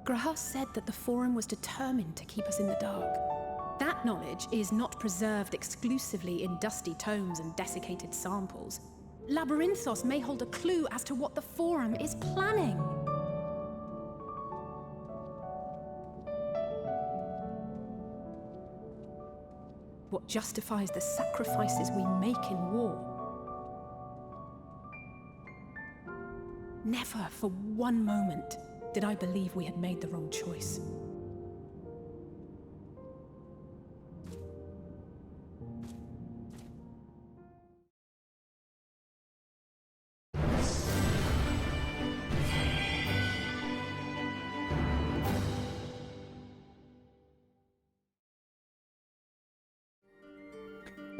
Graha said that the Forum was determined to keep us in the dark. That knowledge is not preserved exclusively in dusty tomes and desiccated samples. Labyrinthos may hold a clue as to what the Forum is planning. What justifies the sacrifices we make in war. Never for one moment did I believe we had made the wrong choice.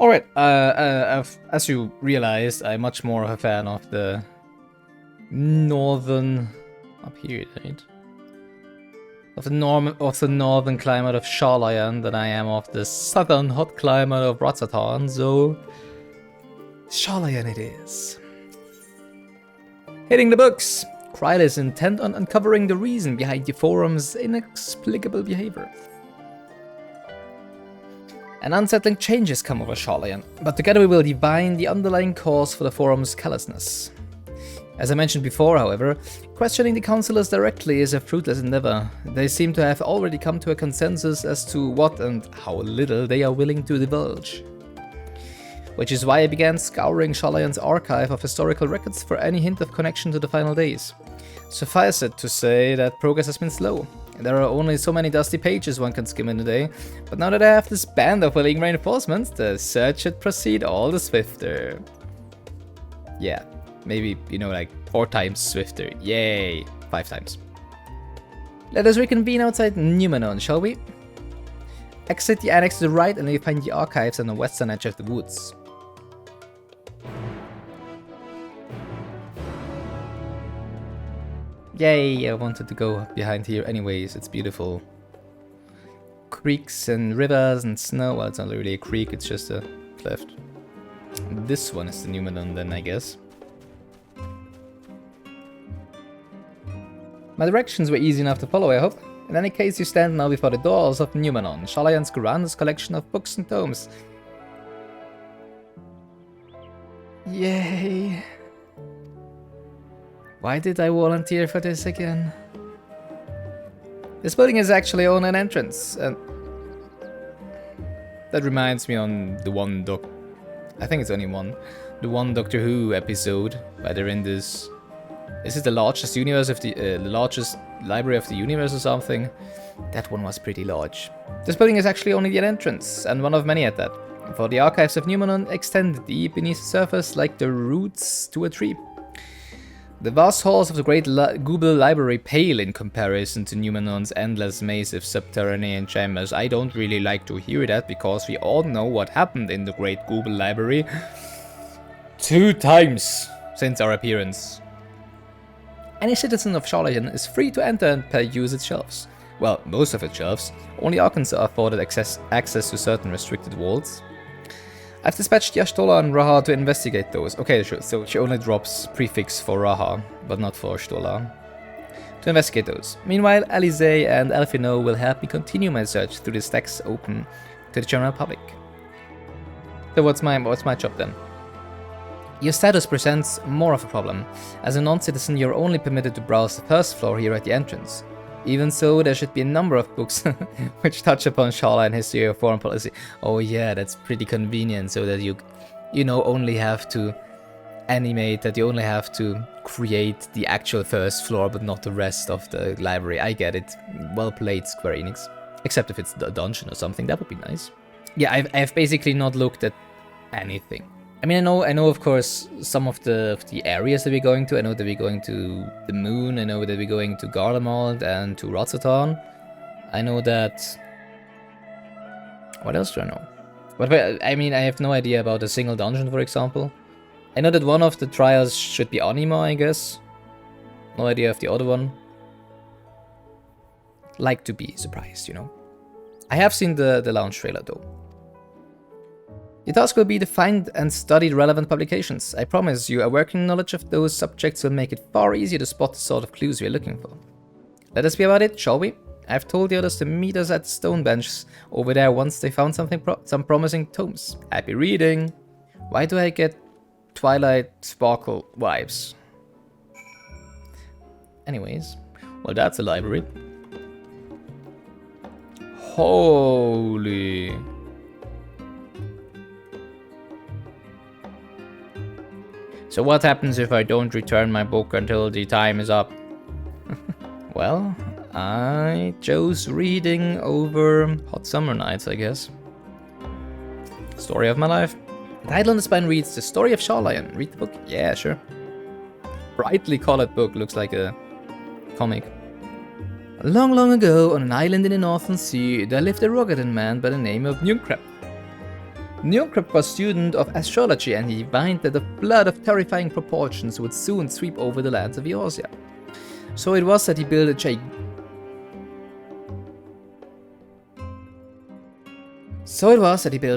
Alright, as you realized, I'm much more of a fan of the northern... up here, right? Of the northern climate of Sharlayan than I am of the southern hot climate of Ratzatan, so... Sharlayan it is. Hitting the books! Kryl is intent on uncovering the reason behind the Forum's inexplicable behavior. An unsettling change has come over Sharlayan, but together we will divine the underlying cause for the Forum's callousness. As I mentioned before, however, questioning the councillors directly is a fruitless endeavor. They seem to have already come to a consensus as to what and how little they are willing to divulge. Which is why I began scouring Sharlayan's archive of historical records for any hint of connection to the final days. Suffice it to say that progress has been slow. There are only so many dusty pages one can skim in a day, but now that I have this band of willing reinforcements, the search should proceed all the swifter. Yeah, maybe, you know, like 4 times swifter. Yay! 5 times. Let us reconvene outside Numenon, shall we? Exit the annex to the right and you find the archives on the western edge of the woods. Yay, I wanted to go behind here anyways, it's beautiful. Creeks and rivers and snow, well it's not really a creek, it's just a cliff. This one is the Numenon then, I guess. My directions were easy enough to follow, I hope. In any case, you stand now before the doors of Numenon, Sharlayan's grandest collection of books and tomes. Yay. Why did I volunteer for this again? This building is actually on an entrance, and that reminds me on the one I think it's only one. The one Doctor Who episode where they're in this. Is it the largest universe of the largest library of the universe or something? That one was pretty large. This building is actually only the entrance, and one of many at that. For the archives of Numenon extend deep beneath the surface like the roots to a tree. The vast halls of the great Google library pale in comparison to Numenon's endless maze of subterranean chambers. I don't really like to hear that, because we all know what happened in the great Google library 2 times since our appearance. Any citizen of Sharlayan is free to enter and peruse its shelves. Well, most of its shelves. Only Arkans are afforded access to certain restricted vaults. I've dispatched Y'shtola and Raha to investigate those. Okay, sure, so she only drops prefix for Raha, but not for Y'shtola. To investigate those. Meanwhile, Alize and Elfino will help me continue my search through the stacks open to the general public. So what's my job then? Your status presents more of a problem. As a non-citizen, you're only permitted to browse the first floor here at the entrance. Even so, there should be a number of books which touch upon Sharlayan history or foreign policy. Oh yeah, that's pretty convenient, so that you know, only have to animate, that you only have to create the actual first floor, but not the rest of the library. I get it. Well played, Square Enix. Except if it's a dungeon or something, that would be nice. Yeah, I've basically not looked at anything. I mean, I know, of course, some of the areas that we're going to. I know that we're going to the moon. I know that we're going to Garlemald and to Ratzatan. I know that... What else do I know? But I mean, I have no idea about a single dungeon, for example. I know that one of the trials should be Anima, I guess. No idea of the other one. Like to be surprised, you know. I have seen the launch trailer, though. Your task will be to find and study relevant publications. I promise you, a working knowledge of those subjects will make it far easier to spot the sort of clues we're looking for. Let us be about it, shall we? I've told the others to meet us at the stone bench over there once they found some promising tomes. Happy reading! Why do I get Twilight Sparkle vibes? Anyways, well, that's a library. Holy... So what happens if I don't return my book until the time is up? Well, I chose reading over hot summer nights, I guess. Story of my life. Hydaelyn and Zodiark reads The Story of Hydaelyn. Read the book? Yeah, sure. Brightly colored book, looks like a comic. Long, long ago, on an island in the Northern Sea, there lived a rugged man by the name of Nunkrep. Nunkrep was a student of astrology, and he divined that a flood of terrifying proportions would soon sweep over the lands of Eorzea. So it was that he built a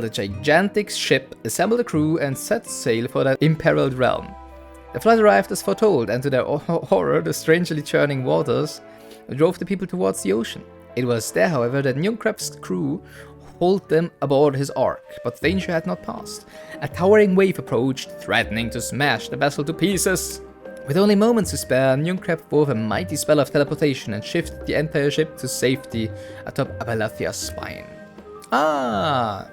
gigantic ship, assembled a crew, and set sail for that imperiled realm. The flood arrived as foretold, and to their horror, the strangely churning waters drove the people towards the ocean. It was there, however, that Nunkrep's crew hauled them aboard his ark, but danger had not passed. A towering wave approached, threatening to smash the vessel to pieces. With only moments to spare, Nunkrep wove a mighty spell of teleportation and shifted the entire ship to safety atop Abalathia's spine. Ah!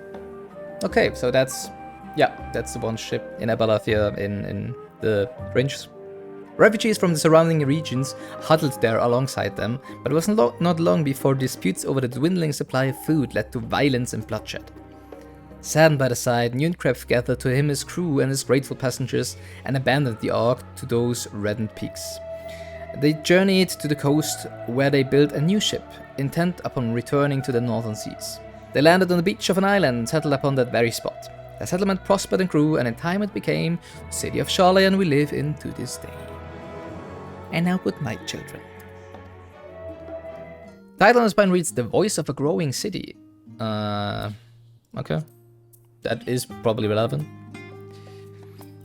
Okay, so that's the one ship in Abalathia in the fringes. Refugees from the surrounding regions huddled there alongside them, but it was not long before disputes over the dwindling supply of food led to violence and bloodshed. Saddened by the sight, Nunkrep gathered to him his crew and his grateful passengers and abandoned the ark to those reddened peaks. They journeyed to the coast, where they built a new ship, intent upon returning to the northern seas. They landed on the beach of an island and settled upon that very spot. The settlement prospered and grew, and in time it became the city of Hydaelyn we live in to this day. And now good night, children. Hydaelyn and Zodiark reads The Voice of a Growing City. Okay. That is probably relevant.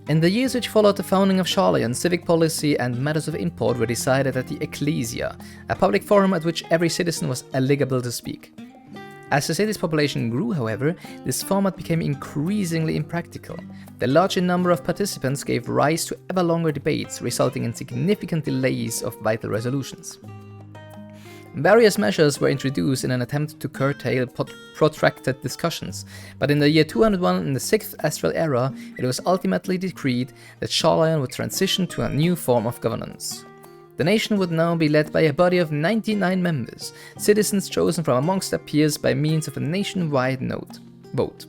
In the years which followed the founding of Hydaelyn, civic policy and matters of import were decided at the Ecclesia, a public forum at which every citizen was eligible to speak. As the city's population grew, however, this format became increasingly impractical. The larger number of participants gave rise to ever longer debates, resulting in significant delays of vital resolutions. Various measures were introduced in an attempt to curtail protracted discussions, but in the year 201 in the 6th Astral Era, it was ultimately decreed that Hydaelyn would transition to a new form of governance. The nation would now be led by a body of 99 members, citizens chosen from amongst their peers by means of a nationwide vote.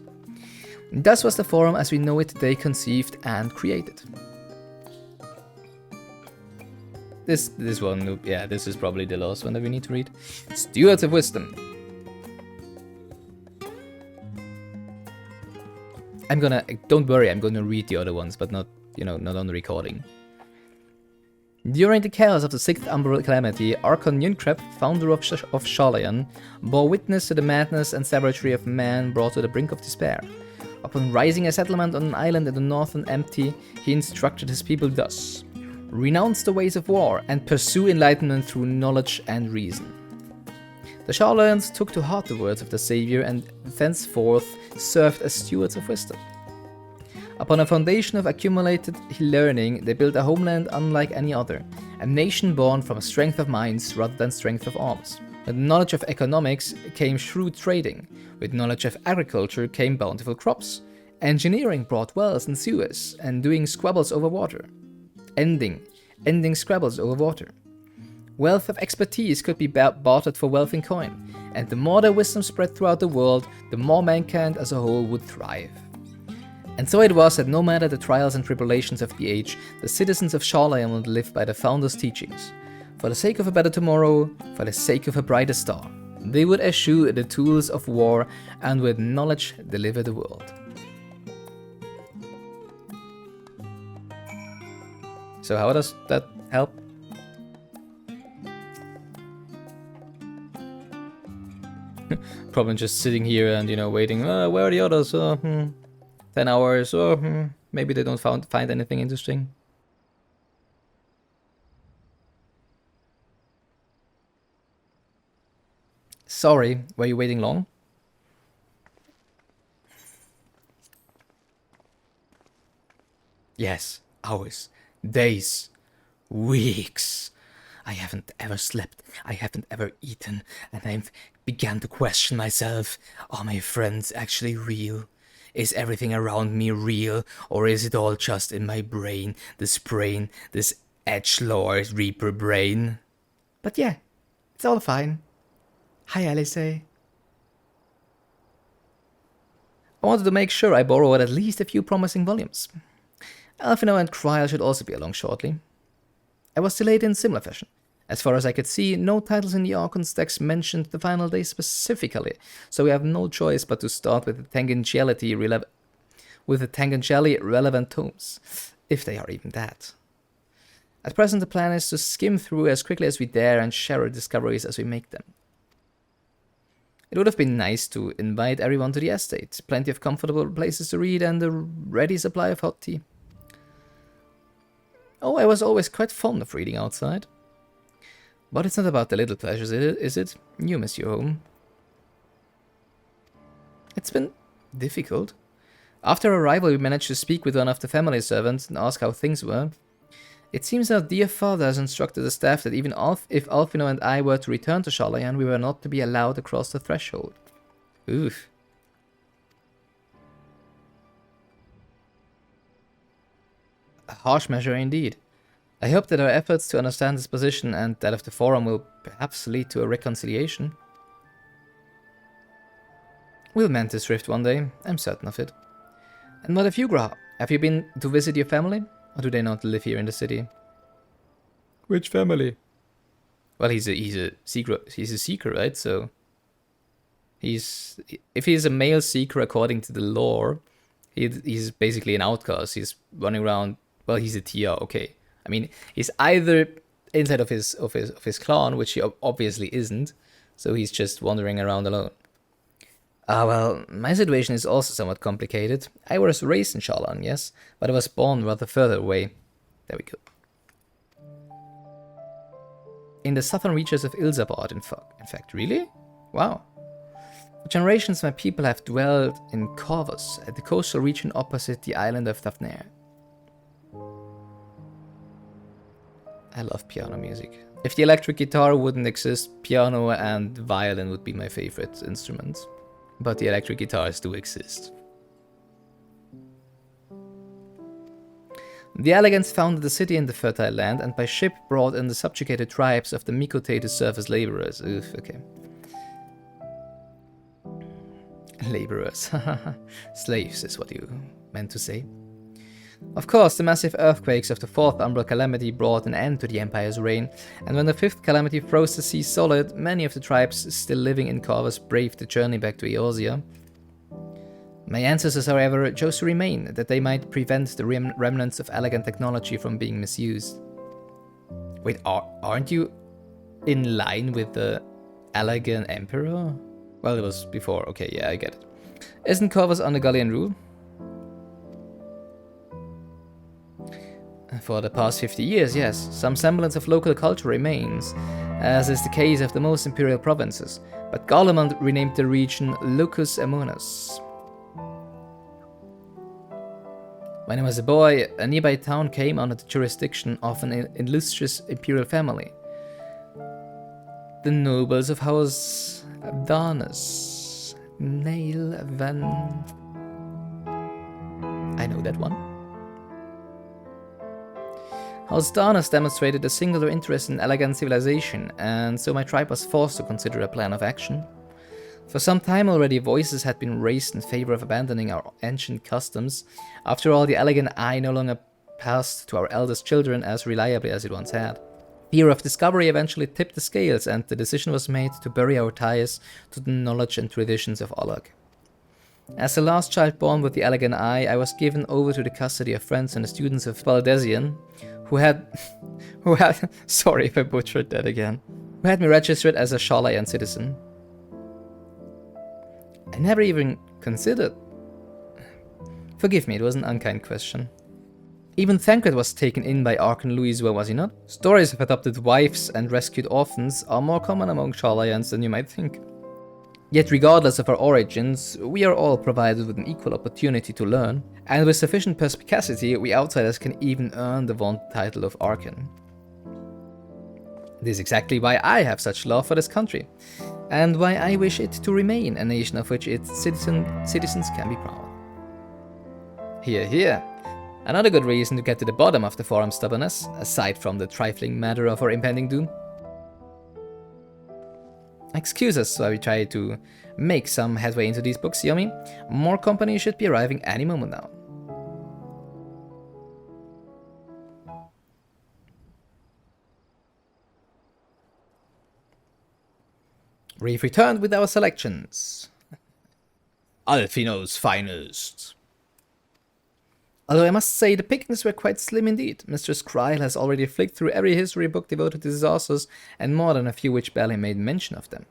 Thus was the forum as we know it today conceived and created. This one, yeah, this is probably the last one that we need to read. Stewards of Wisdom. Don't worry, I'm gonna read the other ones, but not on the recording. During the chaos of the 6th Umbral Calamity, Archon Nunkrep, founder of Hydaelyn, bore witness to the madness and savagery of man brought to the brink of despair. Upon rising a settlement on an island in the northern empty, he instructed his people thus: renounce the ways of war and pursue enlightenment through knowledge and reason. The Hydaelyans took to heart the words of the savior and thenceforth served as stewards of wisdom. Upon a foundation of accumulated learning, they built a homeland unlike any other, a nation born from a strength of minds rather than strength of arms. With knowledge of economics came shrewd trading, with knowledge of agriculture came bountiful crops. Engineering brought wells and sewers, and doing squabbles over water. Ending squabbles over water. Wealth of expertise could be bartered for wealth in coin, and the more their wisdom spread throughout the world, the more mankind as a whole would thrive. And so it was that no matter the trials and tribulations of the age, the citizens of Hydaelyn would live by the founder's teachings. For the sake of a better tomorrow, for the sake of a brighter star, they would eschew the tools of war and with knowledge deliver the world. So how does that help? Probably just sitting here and, waiting, where are the others? 10 hours, maybe they don't find anything interesting. Sorry, were you waiting long? Yes, hours, days, weeks. I haven't ever slept, I haven't ever eaten, and I've began to question myself. Are my friends actually real? Is everything around me real, or is it all just in my brain, this edgelord reaper brain? But yeah, it's all fine. Hi, Alice. I wanted to make sure I borrowed at least a few promising volumes. Alphino and Kryl should also be along shortly. I was delayed in similar fashion. As far as I could see, no titles in the Archon's decks mentioned the final day specifically, so we have no choice but to start with the tangentially relevant tomes, if they are even that. At present, the plan is to skim through as quickly as we dare and share our discoveries as we make them. It would have been nice to invite everyone to the estate, plenty of comfortable places to read and a ready supply of hot tea. Oh, I was always quite fond of reading outside. But it's not about the little pleasures, is it? You miss your home. It's been difficult. After arrival, we managed to speak with one of the family servants and ask how things were. It seems our dear father has instructed the staff that even if Alphino and I were to return to Sharlayan, we were not to be allowed across the threshold. Oof. A harsh measure indeed. I hope that our efforts to understand this position and that of the Forum will perhaps lead to a reconciliation. We'll mend this rift one day, I'm certain of it. And what of you, Gra? Have you been to visit your family? Or do they not live here in the city? Which family? Well, he's a seeker, right? So if he's a male seeker according to the lore, he's basically an outcast. He's running around. Well, he's a TR, okay. I mean, he's either inside of his clan, which he obviously isn't, so he's just wandering around alone. Well, my situation is also somewhat complicated. I was raised in Sharlayan, yes, but I was born rather further away. There we go. In the southern reaches of Ilzabad, in fact. Really? Wow. For generations, my people have dwelled in Corvus, at the coastal region opposite the island of Thavnair. I love piano music. If the electric guitar wouldn't exist, piano and violin would be my favorite instruments. But the electric guitars do exist. The Elegants founded the city in the fertile land and by ship brought in the subjugated tribes of the Mikote to serve as laborers. Oof, okay. Laborers. Slaves is what you meant to say. Of course, the massive earthquakes of the 4th Umbral Calamity brought an end to the Empire's reign, and when the 5th Calamity froze the sea solid, many of the tribes still living in Corvus braved the journey back to Eorzea. My ancestors, however, chose to remain, that they might prevent the remnants of elegant technology from being misused. Wait, aren't you in line with the Elegant Emperor? Well, it was before, okay, yeah, I get it. Isn't Corvus under Gallian rule? For the past 50 years, yes, some semblance of local culture remains, as is the case of the most imperial provinces, but Garlemald renamed the region Lucus Aemonus. When I was a boy, a nearby town came under the jurisdiction of an illustrious imperial family. The nobles of House Darnus. Nail Van... I know that one. House Darnus demonstrated a singular interest in elegant civilization, and so my tribe was forced to consider a plan of action. For some time already, voices had been raised in favor of abandoning our ancient customs. After all, the elegant eye no longer passed to our eldest children as reliably as it once had. Fear of discovery eventually tipped the scales, and the decision was made to bury our ties to the knowledge and traditions of Oleg. As the last child born with the elegant eye, I was given over to the custody of friends and the students of Valdesian, who had, sorry if I butchered that again, who had me registered as a Sharlayan citizen. I never even considered. Forgive me, it was an unkind question. Even Thancred was taken in by Archon Louisua, was he not? Stories of adopted wives and rescued orphans are more common among Sharlayans than you might think. Yet regardless of our origins, we are all provided with an equal opportunity to learn, and with sufficient perspicacity, we outsiders can even earn the vaunted title of Archon. This is exactly why I have such love for this country, and why I wish it to remain a nation of which its citizens can be proud. Hear, hear. Another good reason to get to the bottom of the forum's stubbornness, aside from the trifling matter of our impending doom. Excuse us while we try to make some headway into these books, Yomi. More company should be arriving any moment now. We've returned with our selections. Alfino's finest. Although I must say the pickings were quite slim indeed. Mistress Kryl has already flicked through every history book devoted to disasters, and more than a few which barely made mention of them.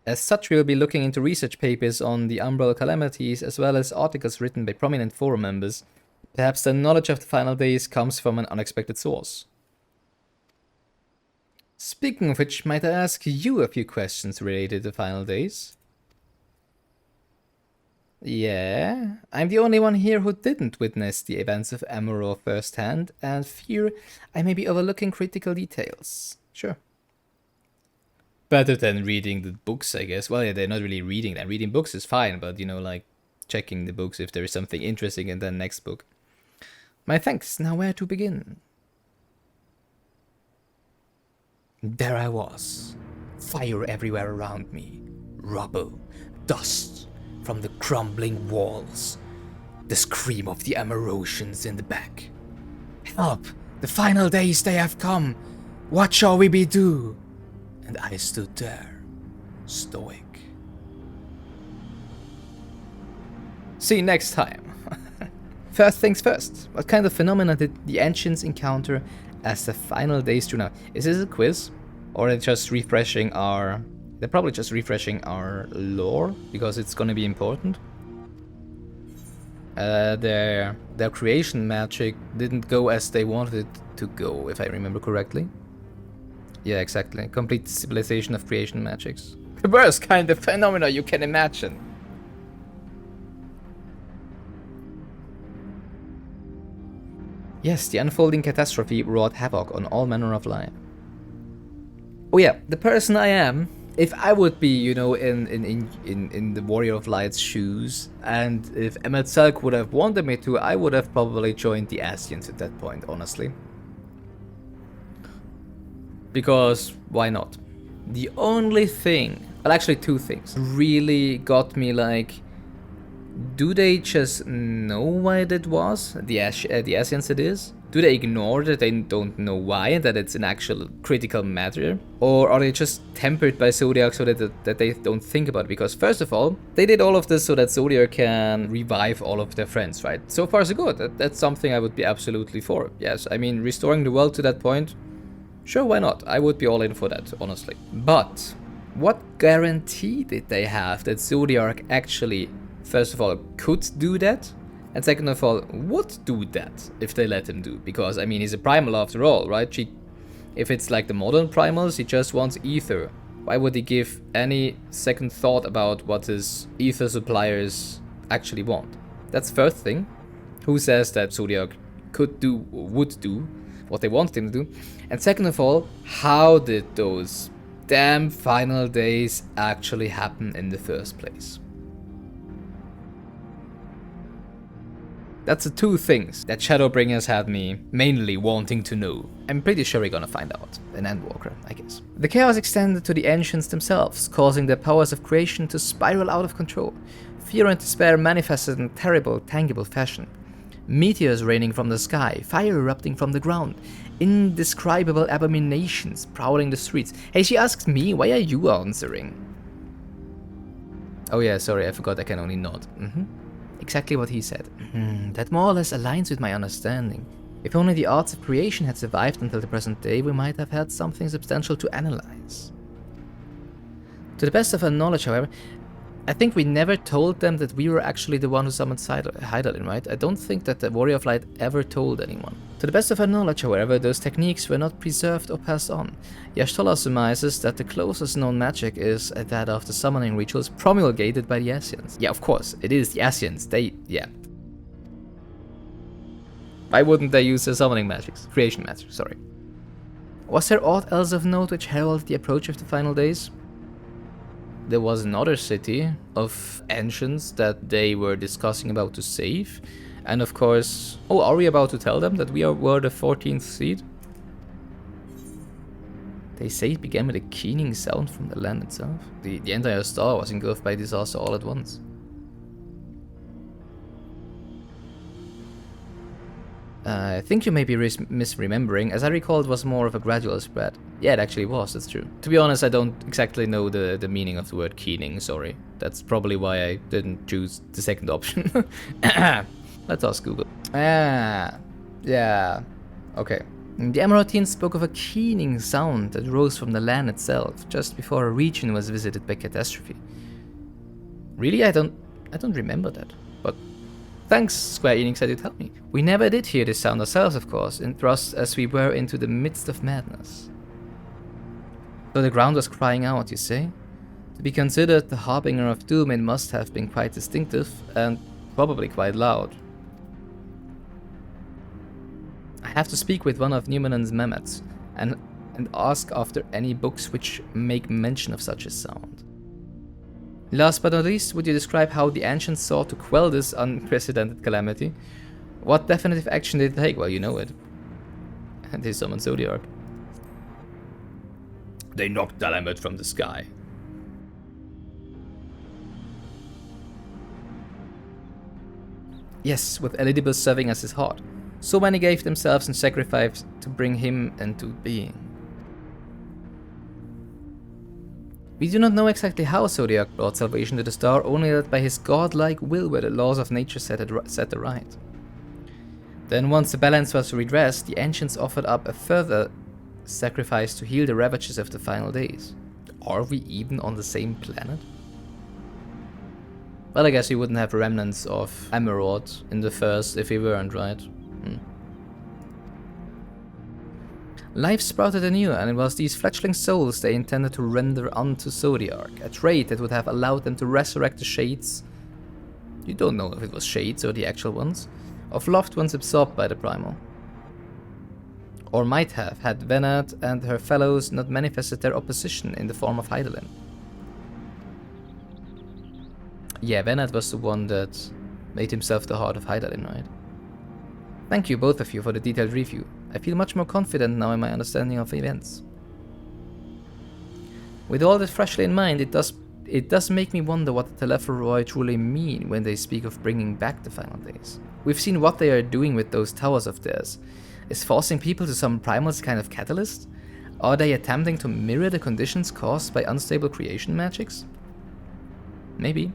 As such, we will be looking into research papers on the umbral calamities, as well as articles written by prominent forum members. Perhaps the knowledge of the final days comes from an unexpected source. Speaking of which, might I ask you a few questions related to final days? Yeah, I'm the only one here who didn't witness the events of Amuro firsthand, and fear I may be overlooking critical details. Sure. Better than reading the books, I guess. Well, yeah, they're not really reading them. Reading books is fine, but, you know, like, checking the books if there is something interesting in the next book. My thanks. Now where to begin? There I was. Fire everywhere around me. Rubble. Dust. From the crumbling walls, the scream of the Amarosians in the back. Help! The final days they have come! What shall we be do? And I stood there, stoic. See you next time. First things first, what kind of phenomena did the ancients encounter as the final days drew now? Is this a quiz? Or are they just refreshing our... They're probably just refreshing our lore, because it's gonna be important. Their creation magic didn't go as they wanted it to go, if I remember correctly. Yeah, exactly. Complete civilization of creation magics. The worst kind of phenomena you can imagine. Yes, the unfolding catastrophe wrought havoc on all manner of life. Oh yeah, the person I am... If I would be, you know, in the Warrior of Light's shoes, and if Emmet Selk would have wanted me to, I would have probably joined the Ascians at that point, honestly. Because, why not? The only thing, well actually two things, really got me like, do they just know why that was? The Ascians it is? Do they ignore that they don't know why and that it's an actual critical matter? Or are they just tempered by Zodiark so that they don't think about it? Because first of all, they did all of this so that Zodiark can revive all of their friends, right? So far so good. That's something I would be absolutely for. Yes, I mean, restoring the world to that point, sure, why not? I would be all in for that, honestly. But what guarantee did they have that Zodiark actually, first of all, could do that? And second of all, would do that if they let him do. Because, I mean, he's a primal after all, right? If it's like the modern primals, he just wants ether. Why would he give any second thought about what his ether suppliers actually want? That's first thing. Who says that Zodiark could do, or would do, what they wanted him to do? And second of all, how did those damn final days actually happen in the first place? That's the two things that Shadowbringers had me mainly wanting to know. I'm pretty sure we're gonna find out in Endwalker, I guess. The chaos extended to the ancients themselves, causing their powers of creation to spiral out of control. Fear and despair manifested in terrible, tangible fashion. Meteors raining from the sky, fire erupting from the ground, indescribable abominations prowling the streets. Hey, she asked me, why are you answering? Oh yeah, sorry, I forgot I can only nod. Exactly what he said. That more or less aligns with my understanding. If only the arts of creation had survived until the present day, we might have had something substantial to analyze. To the best of our knowledge, however, I think we never told them that we were actually the one who summoned Hydaelyn, right? I don't think that the Warrior of Light ever told anyone. To the best of our knowledge, however, those techniques were not preserved or passed on. Y'shtola surmises that the closest known magic is that of the summoning rituals promulgated by the Ascians. Yeah, of course, it is the Ascians. Yeah. Why wouldn't they use their summoning magics? Creation magic, sorry. Was there aught else of note which heralded the approach of the final days? There was another city of ancients that they were discussing about to save. And of course... Oh, are we about to tell them that were the 14th seed? They say it began with a keening sound from the land itself. The entire star was engulfed by disaster all at once. I think you may be misremembering. As I recall, it was more of a gradual spread. Yeah, it actually was, that's true. To be honest, I don't exactly know the meaning of the word keening, sorry. That's probably why I didn't choose the second option. Let's ask Google. Yeah. Okay. The Emeraldine spoke of a keening sound that rose from the land itself, just before a region was visited by catastrophe. Really? I don't remember that, but... Thanks, Square Enix, that you tell me. We never did hear this sound ourselves, of course, thrust as we were into the midst of madness. So the ground was crying out, you say? To be considered the harbinger of doom, it must have been quite distinctive, and probably quite loud. I have to speak with one of Numenon's Mehmets, and ask after any books which make mention of such a sound. Last but not least, would you describe how the ancients sought to quell this unprecedented calamity? What definitive action did they take? Well, you know it. And they summoned Zodiark. They knocked Dalamut from the sky. Yes, with Elidibus serving as his heart. So many gave themselves in sacrifice to bring him into being. We do not know exactly how Zodiark brought salvation to the star, only that by his godlike will were the laws of nature set aright. Then once the balance was redressed, the ancients offered up a further sacrifice to heal the ravages of the final days. Are we even on the same planet? Well, I guess we wouldn't have remnants of Emerald in the first if we weren't, right? Life sprouted anew, and it was these fledgling souls they intended to render unto Zodiark, a trait that would have allowed them to resurrect the shades. You don't know if it was shades or the actual ones, of loved ones absorbed by the primal. Or might have, had Venat and her fellows not manifested their opposition in the form of Hydaelyn. Yeah, Venat was the one that made himself the heart of Hydaelyn, right? Thank you, both of you, for the detailed review. I feel much more confident now in my understanding of events. With all that freshly in mind, it does make me wonder what the Telepharoi truly mean when they speak of bringing back the final days. We've seen what they are doing with those towers of theirs. Is forcing people to summon primals kind of catalyst? Are they attempting to mirror the conditions caused by unstable creation magics? Maybe.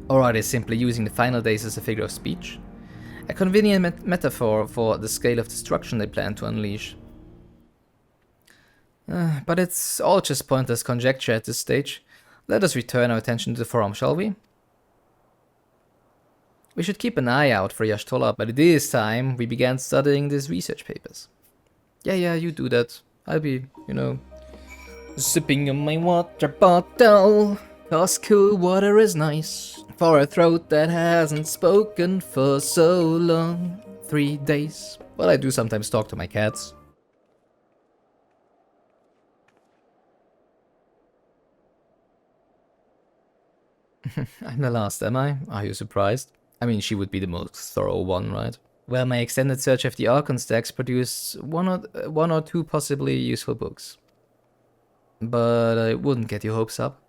Or are they simply using the final days as a figure of speech? A convenient metaphor for the scale of destruction they plan to unleash. But it's all just pointless conjecture at this stage. Let us return our attention to the forum, shall we? We should keep an eye out for Y'shtola, but it is time we began studying these research papers. Yeah, you do that. I'll be, sipping on my water bottle. 'Cause cool water is nice for a throat that hasn't spoken for so long. 3 days. Well, I do sometimes talk to my cats. I'm the last, am I? Are you surprised? I mean, she would be the most thorough one, right? Well, my extended search of the Archon stacks produced one or two possibly useful books. But I wouldn't get your hopes up.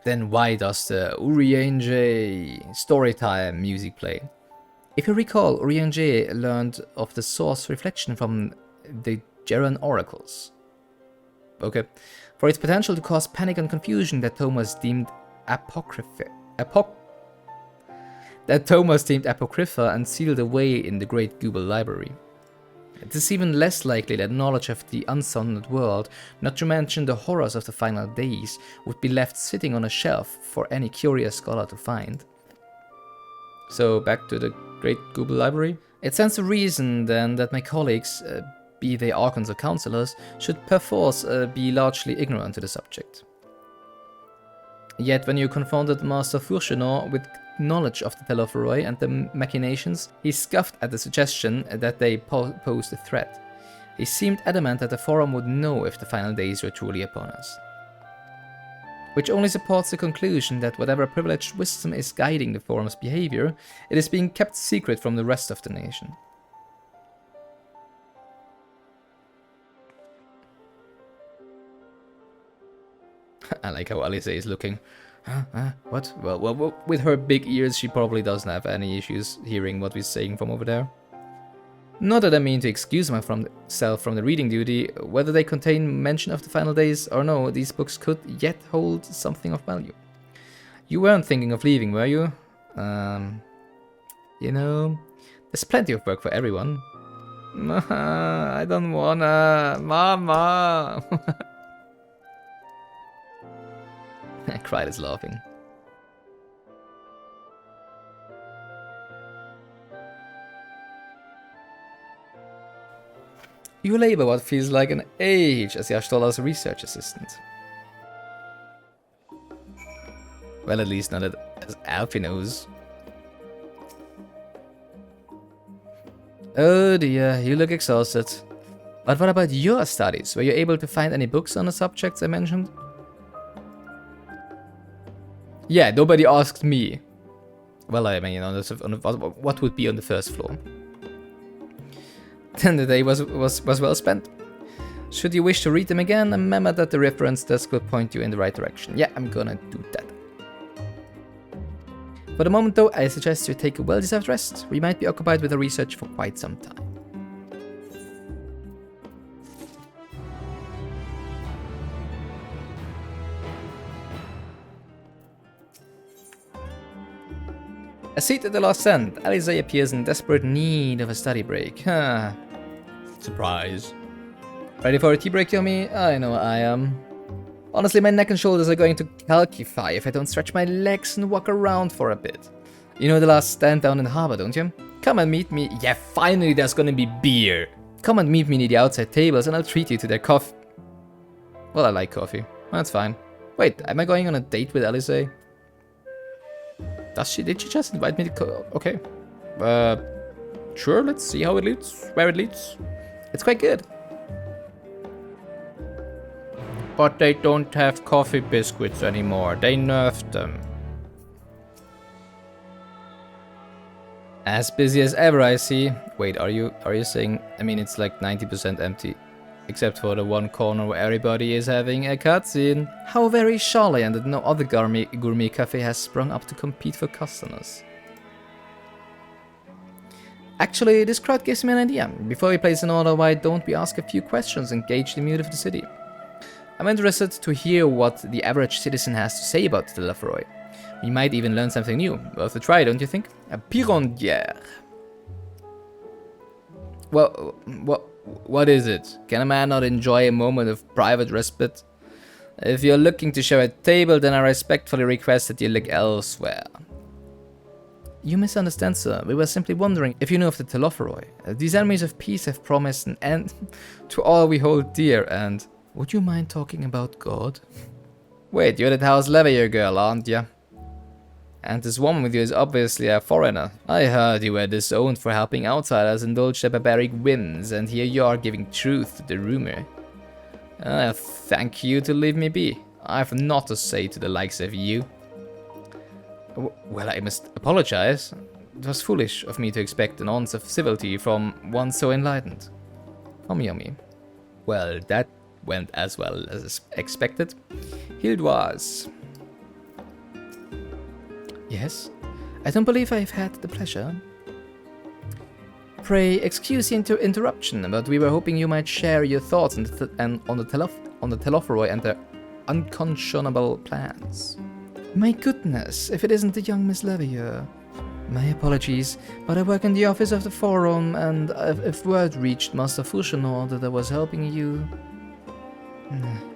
Then why does the Urianger storytime music play? If you recall, Urianger learned of the source reflection from the Geran oracles. Okay. For its potential to cause panic and confusion that Thomas deemed apocrypha and sealed away in the Great Google Library. It is even less likely that knowledge of the unsounded world, not to mention the horrors of the final days, would be left sitting on a shelf for any curious scholar to find. So back to the Great Google Library. It stands to reason then that my colleagues, be they archons or counselors, should perforce be largely ignorant to the subject. Yet when you confronted Master Fourchenor with knowledge of the Telophoroi and the machinations, he scoffed at the suggestion that they posed a threat. He seemed adamant that the Forum would know if the final days were truly upon us. Which only supports the conclusion that whatever privileged wisdom is guiding the Forum's behavior, it is being kept secret from the rest of the nation. I like how Alice is looking. What? Well, with her big ears, she probably doesn't have any issues hearing what we're saying from over there. Not that I mean to excuse myself from the reading duty. Whether they contain mention of the final days or no, these books could yet hold something of value. You weren't thinking of leaving, were you? You know, there's plenty of work for everyone. I don't wanna, Mama. Cried is laughing. You labor what feels like an age as Y'Ashtola's research assistant. Well, at least not as Alfie knows. Oh dear, you look exhausted. But what about your studies? Were you able to find any books on the subjects I mentioned? Yeah, nobody asked me. Well, I mean, what would be on the first floor? Then the day was well spent. Should you wish to read them again, remember that the reference desk will point you in the right direction. Yeah, I'm gonna do that. For the moment though, I suggest you take a well-deserved rest. We might be occupied with the research for quite some time. A seat at the last cent, Alice appears in desperate need of a study break. Surprise. Ready for a tea break, Yomi? I know I am. Honestly, my neck and shoulders are going to calcify if I don't stretch my legs and walk around for a bit. You know the last stand down in the harbor, don't you? Come and meet me. Yeah, finally there's gonna be beer. Come and meet me near the outside tables and I'll treat you to their coffee. Well, I like coffee. That's fine. Wait, am I going on a date with Alice? Did she just invite me to okay. Sure, let's see how it leads, where it leads. It's quite good. But they don't have coffee biscuits anymore. They nerfed them. As busy as ever, I see. Wait, are you saying? I mean, it's like 90% empty. Except for the one corner where everybody is having a cutscene. How very Charlatan that no other gourmet cafe has sprung up to compete for customers. Actually, this crowd gives me an idea. Before we place an order, why don't we ask a few questions and gauge the mood of the city? I'm interested to hear what the average citizen has to say about the Telophoroi. We might even learn something new. Worth a try, don't you think? A pirondière. Well, what is it? Can a man not enjoy a moment of private respite? If you're looking to share a table, then I respectfully request that you look elsewhere. You misunderstand, sir. We were simply wondering if you know of the Telophoroi. These enemies of peace have promised an end to all we hold dear, and... Would you mind talking about God? Wait, you're that House Leveilleur girl, aren't ya? And this woman with you is obviously a foreigner. I heard you were disowned for helping outsiders indulge their barbaric whims, and here you are giving truth to the rumor. Thank you to leave me be. I've naught to say to the likes of you. Well, I must apologize. It was foolish of me to expect an ounce of civility from one so enlightened. Yomi. Well, that went as well as expected. Hildoise. Yes? I don't believe I've had the pleasure. Pray excuse the interruption, but we were hoping you might share your thoughts on the Telophoroi and their unconscionable plans. My goodness, if it isn't the young Miss Leveilleur. My apologies, but I work in the office of the forum, and if word reached Master Fushinor that I was helping you...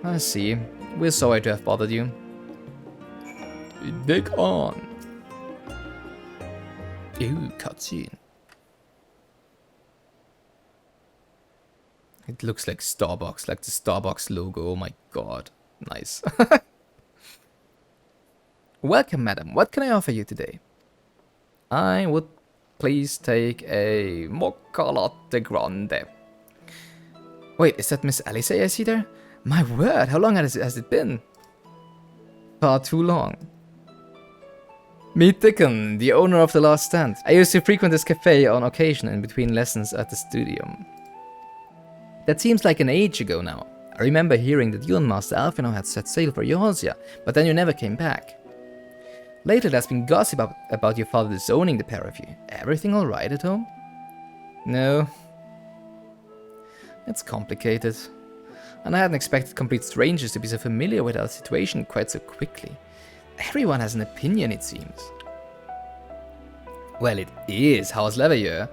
I see. We're sorry to have bothered you. Dig on. Ooh, cutscene. It looks like Starbucks, like the Starbucks logo. Oh my god. Nice. Welcome, madam. What can I offer you today? I would please take a mocha latte grande. Wait, is that Miss Alice I see there? My word, how long has it been? Far too long. Meet Dickon, the owner of the Last Stand. I used to frequent this cafe on occasion in between lessons at the studio. That seems like an age ago now. I remember hearing that you and Master Alphino had set sail for Eorzea, but then you never came back. Lately there's been gossip about your father disowning the pair of you. Everything alright at home? No. It's complicated. And I hadn't expected complete strangers to be so familiar with our situation quite so quickly. Everyone has an opinion, it seems. Well, it is House Leveilleur.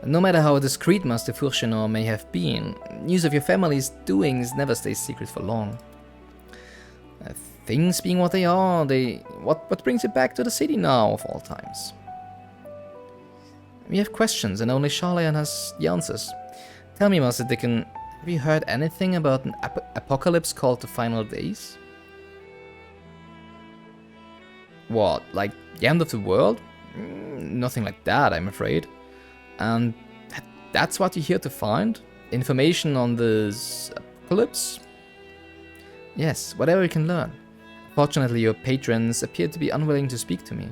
No matter how discreet Master Fushinor may have been, news of your family's doings never stays secret for long. Things being what they are, what brings you back to the city now, of all times? We have questions, and only Sharlayan has the answers. Tell me, Master Dickon, have you heard anything about an apocalypse called the Final Days? What, like the end of the world? Nothing like that, I'm afraid. And that's what you're here to find? Information on this apocalypse? Yes, whatever you can learn. Fortunately, your patrons appear to be unwilling to speak to me.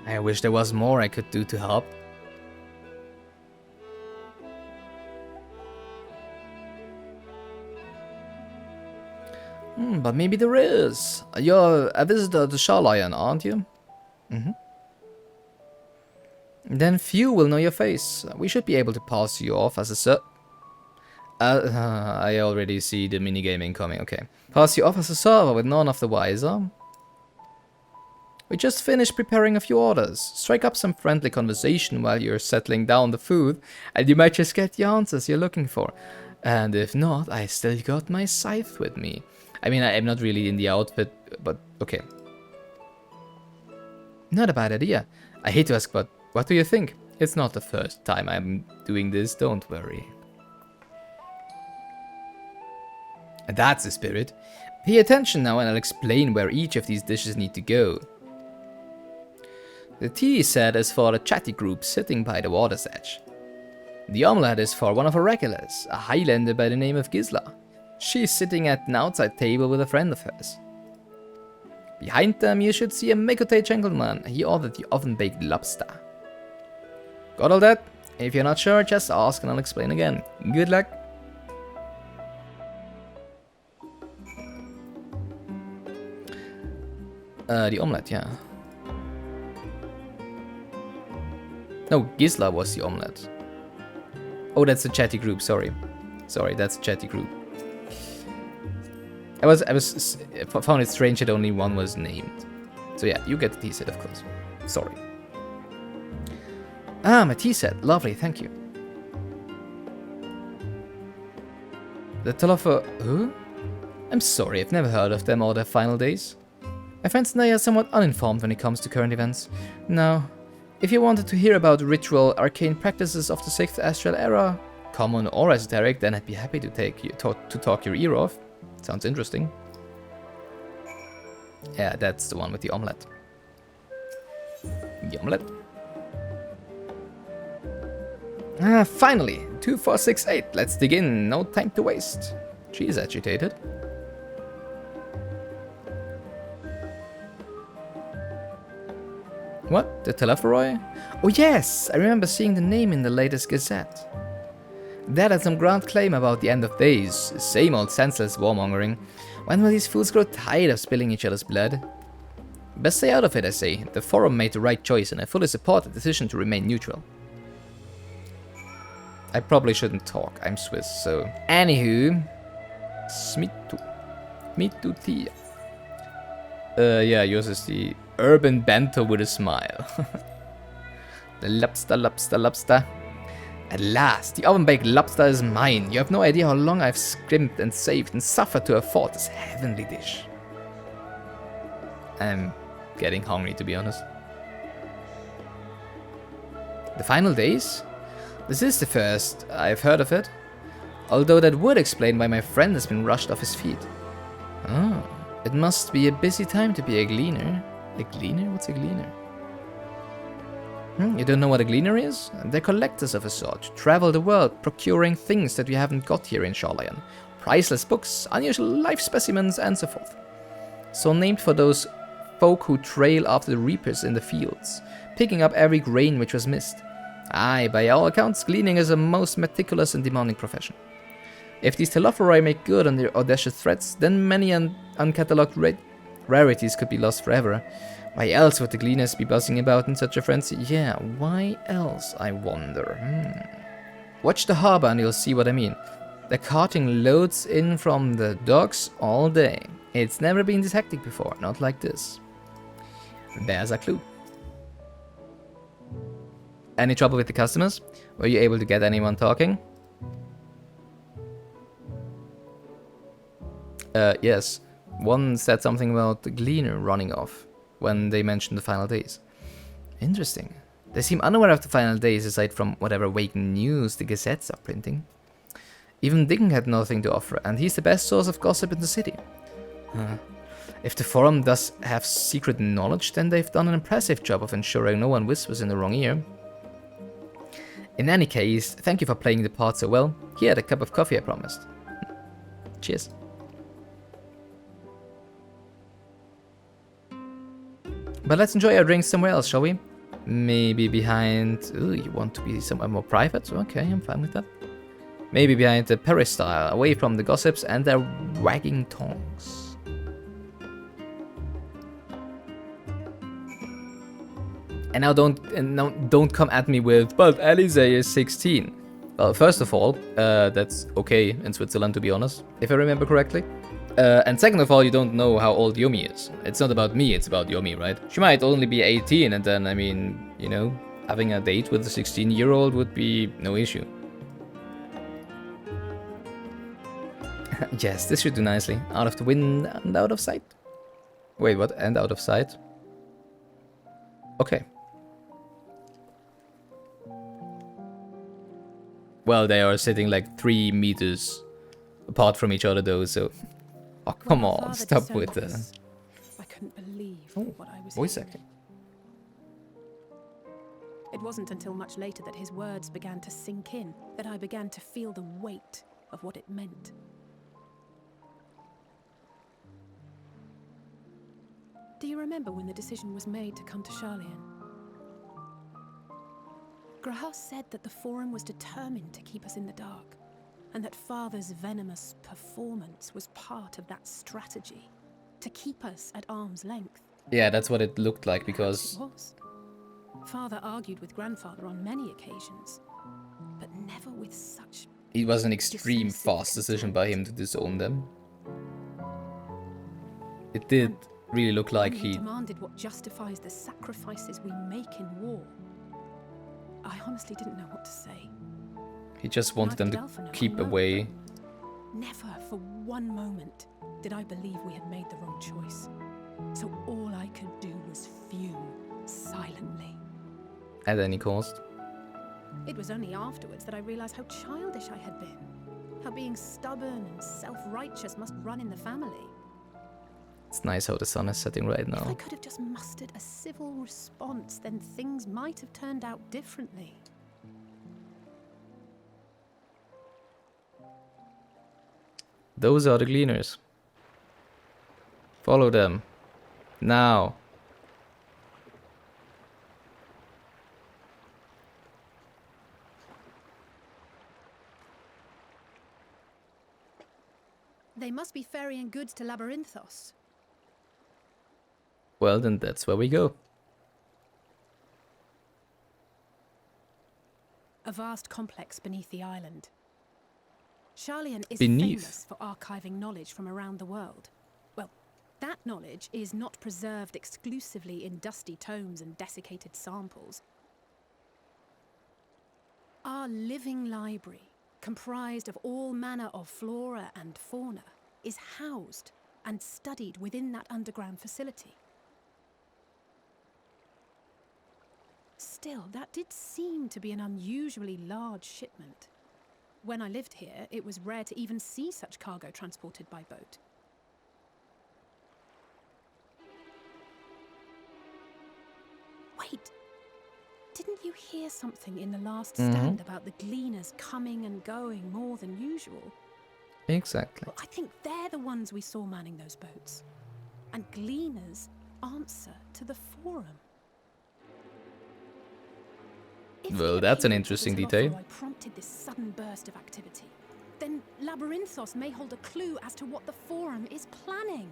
I wish there was more I could do to help. But maybe there is. You're a visitor to Sharlayan, aren't you? Then few will know your face. We should be able to pass you off as a I already see the minigaming coming, okay. Pass you off as a server with none of the wiser. We just finished preparing a few orders. Strike up some friendly conversation while you're settling down the food, and you might just get the answers you're looking for. And if not, I still got my scythe with me. I mean, I'm not really in the outfit, but okay. Not a bad idea. I hate to ask, but what do you think? It's not the first time I'm doing this, don't worry. That's the spirit. Pay attention now and I'll explain where each of these dishes need to go. The tea set is for a chatty group sitting by the water's edge. The omelette is for one of our regulars, a Highlander by the name of Gisla. She's sitting at an outside table with a friend of hers. Behind them you should see a Mekote gentleman. He ordered the oven-baked lobster. Got all that? If you're not sure, just ask and I'll explain again. Good luck! The omelette, yeah. No, Gisla was the omelette. Oh, that's the chatty group, sorry. Sorry, that's the chatty group. I found it strange that only one was named. So yeah, you get the tea set, of course. Sorry. Ah, my tea set. Lovely, thank you. The Talofa... Who? I'm sorry, I've never heard of them or their final days. My friends and I are somewhat uninformed when it comes to current events. Now, if you wanted to hear about ritual, arcane practices of the 6th Astral Era, common or esoteric, then I'd be happy to talk your ear off. Sounds interesting. Yeah, that's the one with the omelette. The omelette. Ah, finally! 2468, let's dig in, no time to waste. She's agitated. What? The Telepharoi? Oh yes! I remember seeing the name in the latest Gazette. That had some grand claim about the end of days. Same old senseless warmongering. When will these fools grow tired of spilling each other's blood? Best stay out of it, I say. The forum made the right choice and I fully support the decision to remain neutral. I probably shouldn't talk, I'm Swiss, so... Anywho... Smitu. Tia. Yeah, yours is the urban bento with a smile. The lobster, lobster, lobster. At last, the oven-baked lobster is mine. You have no idea how long I've scrimped and saved and suffered to afford this heavenly dish. I'm getting hungry, to be honest. The final days? This is the first I've heard of it. Although that would explain why my friend has been rushed off his feet. Oh, it must be a busy time to be a gleaner. A gleaner? What's a gleaner? You don't know what a gleaner is? They're collectors of a sort, travel the world, procuring things that we haven't got here in Hydaelyn. Priceless books, unusual life specimens, and so forth. So named for those folk who trail after the reapers in the fields, picking up every grain which was missed. Aye, by all accounts, gleaning is a most meticulous and demanding profession. If these Telophoroi make good on their audacious threats, then many uncatalogued rarities could be lost forever. Why else would the gleaners be buzzing about in such a frenzy? Yeah, why else, I wonder? Watch the harbor and you'll see what I mean. They're carting loads in from the docks all day. It's never been this hectic before, not like this. There's a clue. Any trouble with the customers? Were you able to get anyone talking? Yes. One said something about the gleaner running off when they mentioned the final days. Interesting. They seem unaware of the final days aside from whatever vague news the gazettes are printing. Even Dickon had nothing to offer, and he's the best source of gossip in the city. If the forum does have secret knowledge, then they've done an impressive job of ensuring no one whispers in the wrong ear. In any case, thank you for playing the part so well. Here, the cup of coffee I promised. Cheers. But let's enjoy our drinks somewhere else, shall we? Maybe behind... Ooh, you want to be somewhere more private? Okay, I'm fine with that. Maybe behind the peristyle, away from the gossips and their wagging tongues. And now don't come at me with, but Alize is 16. Well, first of all, that's okay in Switzerland, to be honest, if I remember correctly. And second of all, you don't know how old Yomi is. It's not about me, it's about Yomi, right? She might only be 18, and then, I mean, you know, having a date with a 16-year-old would be no issue. Yes, this should do nicely. Out of the wind and out of sight. Wait, what? And out of sight? Okay. Well, they are sitting like 3 meters apart from each other, though, so... Oh, come on, stop with that. I couldn't believe what I was voice hearing. acting. It wasn't until much later that his words began to sink in, that I began to feel the weight of what it meant. Do you remember when the decision was made to come to Hydaelyn? Grahas said that the Forum was determined to keep us in the dark, and that Father's venomous performance was part of that strategy, to keep us at arm's length. Yeah, that's what it looked like, because... It was. Father argued with Grandfather on many occasions, but never with such... It was an extreme fast decision by him to disown them. It did really look like he demanded what justifies the sacrifices we make in war. I honestly didn't know what to say. He just wanted them to keep away. Never for one moment did I believe we had made the wrong choice. So all I could do was fume silently. At any cost. It was only afterwards that I realized how childish I had been. How being stubborn and self-righteous must run in the family. It's nice how the sun is setting right now. If I could have just mustered a civil response, then things might have turned out differently. Those are the gleaners. Follow them. Now. They must be ferrying goods to Labyrinthos. Well, then that's where we go. A vast complex beneath the island. Hydaelyn is Beneath? famous for archiving knowledge from around the world. Well, That knowledge is not preserved exclusively in dusty tomes and desiccated samples. Our living library, comprised of all manner of flora and fauna, is housed and studied within that underground facility. Still, that did seem to be an unusually large shipment. When I lived here, it was rare to even see such cargo transported by boat. Wait, didn't you hear something in the last stand about the gleaners coming and going more than usual? Exactly. Well, I think they're the ones we saw manning those boats. And gleaners answer to the forum. If Well, the that's an appeal interesting to detail. Telophroi prompted this sudden burst of activity, then Labyrinthos may hold a clue as to what the forum is planning.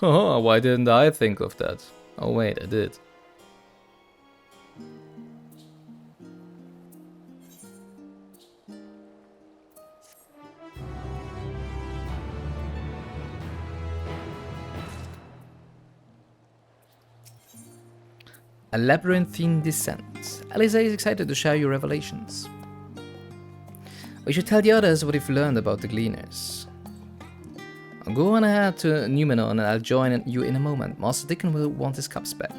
Oh, why didn't I think of that? Oh wait, I did. A labyrinthine descent. Alisaie is excited to share your revelations. We should tell the others what we've learned about the Gleaners. Go on ahead to Numenor and I'll join you in a moment. Master Dickon will want his cups back.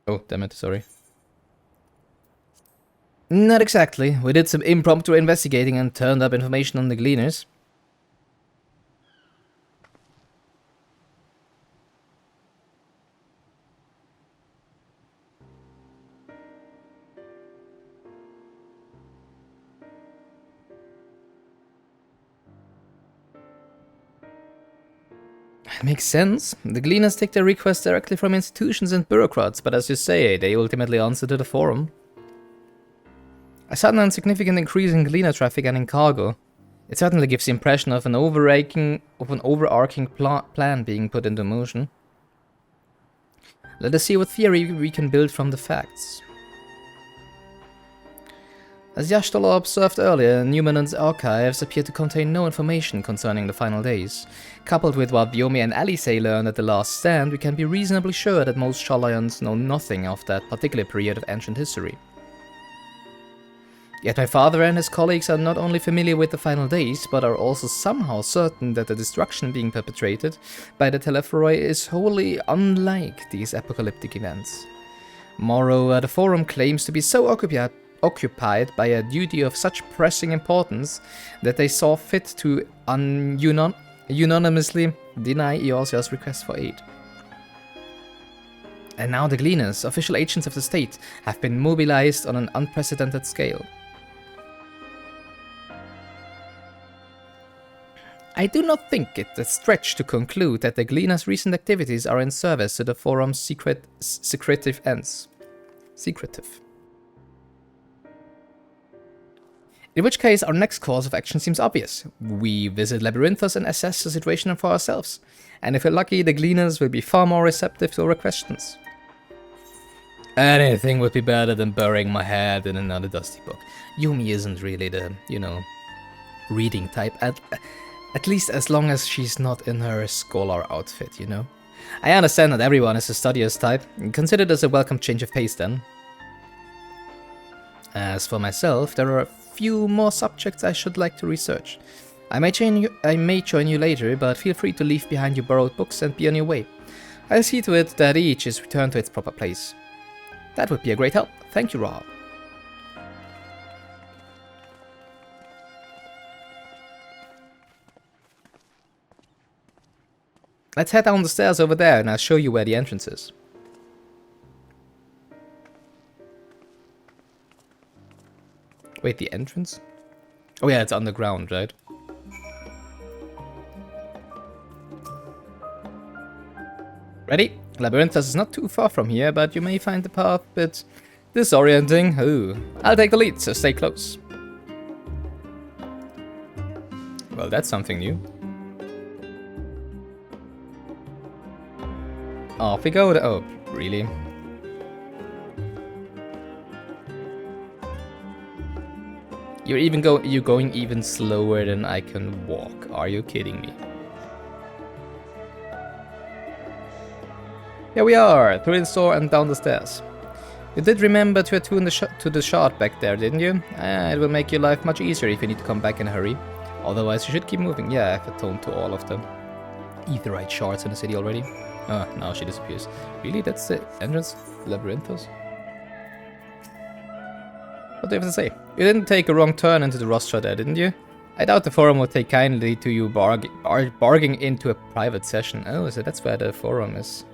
Oh, damn it, sorry. Not exactly. We did some impromptu investigating and turned up information on the Gleaners. Makes sense. The Gleaners take their requests directly from institutions and bureaucrats, but as you say, they ultimately answer to the forum. A sudden and significant increase in Gleaner traffic and in cargo. It certainly gives the impression of an overarching plan being put into motion. Let us see what theory we can build from the facts. As Yashtola observed earlier, Numenon's archives appear to contain no information concerning the final days. Coupled with what Yomi and Alisaie learned at the last stand, we can be reasonably sure that most Shallayans know nothing of that particular period of ancient history. Yet my father and his colleagues are not only familiar with the final days, but are also somehow certain that the destruction being perpetrated by the Telophroi is wholly unlike these apocalyptic events. Moreover, the Forum claims to be so occupied by a duty of such pressing importance that they saw fit to unanimously deny Eorzeal's request for aid. And now the Gleaners, official agents of the state, have been mobilized on an unprecedented scale. I do not think it a stretch to conclude that the Gleaners' recent activities are in service to the Forum's secretive ends. In which case, our next course of action seems obvious. We visit Labyrinthos and assess the situation for ourselves. And if we're lucky, the Gleaners will be far more receptive to our questions. Anything would be better than burying my head in another dusty book. Yumi isn't really the, reading type. At least as long as she's not in her scholar outfit, I understand that everyone is a studious type. Consider this a welcome change of pace then. As for myself, there are a few more subjects I should like to research. I may join you later, but feel free to leave behind your borrowed books and be on your way. I'll see to it that each is returned to its proper place. That would be a great help. Thank you, Rahal. Let's head down the stairs over there and I'll show you where the entrance is. Wait, the entrance? Oh yeah, it's underground, right? Ready? Labyrinthos is not too far from here, but you may find the path a bit disorienting. Ooh. I'll take the lead, so stay close. Well, that's something new. Off we go. Oh, really? You're going even slower than I can walk. Are you kidding me? Here we are, through the store and down the stairs. You did remember to attune to the shard back there, didn't you? It will make your life much easier if you need to come back in a hurry. Otherwise, you should keep moving. Yeah, I've attuned to all of the etherite shards in the city already. Ah, now she disappears. Really? That's the entrance? Labyrinthos? What do you have to say? You didn't take a wrong turn into the rostra there, didn't you? I doubt the forum would take kindly to you barging into a private session. Oh, so that's where the forum is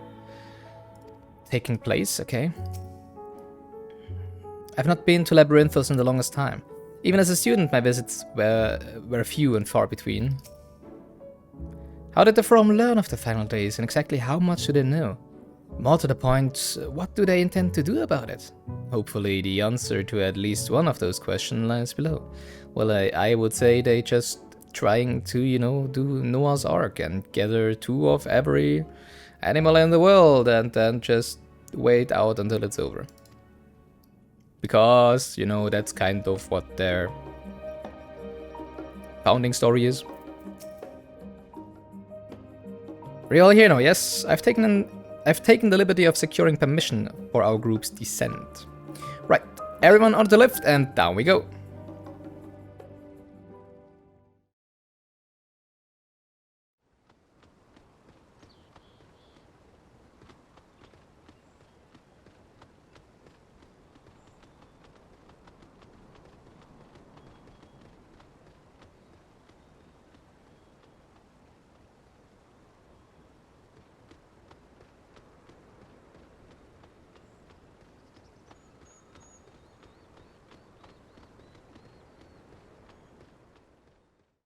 taking place, okay. I've not been to Labyrinthos in the longest time. Even as a student, my visits were few and far between. How did the forum learn of the final days, and exactly how much do they know? More to the point, what do they intend to do about it? Hopefully the answer to at least one of those questions lies below. Well, I would say they just trying to, you know, do Noah's Ark and gather 2 of every animal in the world and then just wait out until it's over. Because, you know, that's kind of what their founding story is. Are you all here now? Yes, I've taken the liberty of securing permission for our group's descent. Right, everyone on the lift and down we go.